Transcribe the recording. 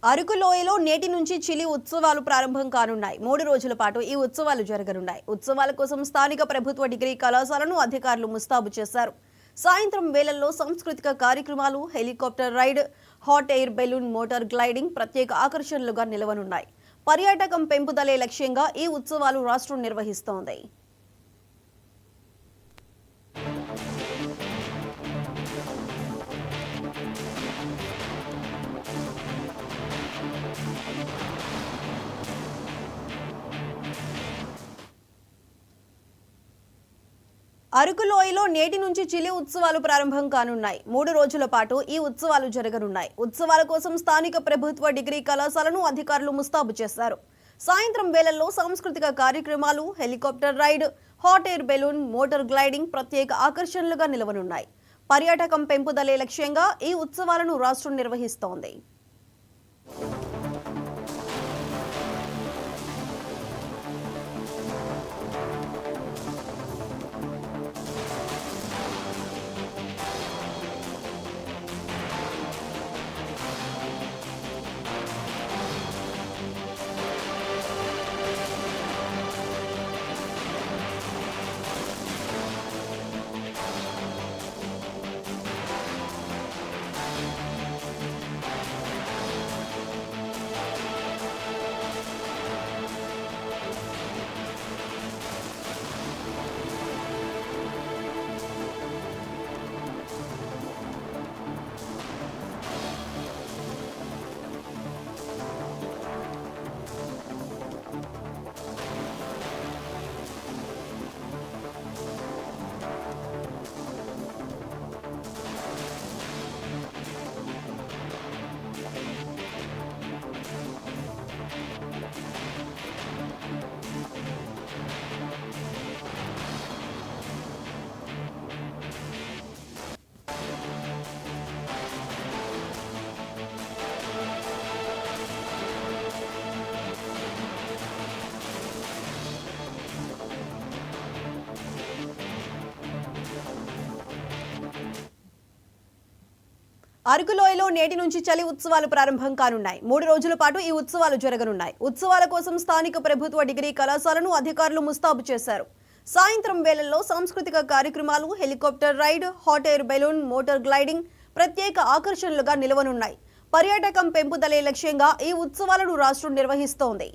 అరకు లోయలో నేటి నుంచి చిలి ఉత్సవాలు ప్రారంభం కానున్నాయి. 3 రోజుల పాటు ఈ ఉత్సవాలు జరగనున్నాయి. ఉత్సవాల కోసం స్థానిక ప్రభుత్వ డిగ్రీ కళాశాలను అధికారులు ముస్తాబు చేశారు. సాయంత్రం వేళల్లో సాంస్కృతిక కార్యక్రమాలు, helicopter ride, hot air balloon, motor gliding ప్రత్యేక ఆకర్షణలుగా నిలవనున్నాయి. పర్యాటకం పెంపుదలే లక్ష్యంగా ఈ ఉత్సవాలు రాష్ట్రం నిర్వహిస్తోంది. అరకు లోయలో నేటి నుంచి చిలి ఉత్సవాలు ప్రారంభం కానున్నాయి. 3 రోజుల పాటు ఈ ఉత్సవాలు జరగనున్నాయి. ఉత్సవాల కోసం స్థానిక ప్రభుత్వ డిగ్రీ కళాశాలను అధికారులు ముస్తాబు చేశారు. సాయంత్రం వేళల్లో సాంస్కృతిక కార్యక్రమాలు, helicopter ride, hot air balloon, motor gliding ప్రత్యేక ఆకర్షణలుగా నిలవనున్నాయి. పర్యాటకం పెంపుదలే లక్ష్యంగా ఈ ఉత్సవాలను రాష్ట్రం నిర్వహిస్తోంది. అరకు లోయలో నేటి నుంచి చలి ఉత్సవాలు ప్రారంభం కానున్నాయి. 3 రోజుల పాటు ఈ ఉత్సవాలు జరగనున్నాయి. ఉత్సవాల కోసం స్థానిక ప్రభుత్వ డిగ్రీ కళాశాలను అధికారులు ముస్తాబు చేశారు. సాయంత్రం వేళల్లో సాంస్కృతిక కార్యక్రమాలు, helicopter ride, hot air balloon, motor gliding ప్రత్యేక ఆకర్షణలుగా నిలవనున్నాయి. పర్యాటకం పెంపుదలే లక్ష్యంగా ఈ ఉత్సవాలను రాష్ట్రం నిర్వహిస్తోంది.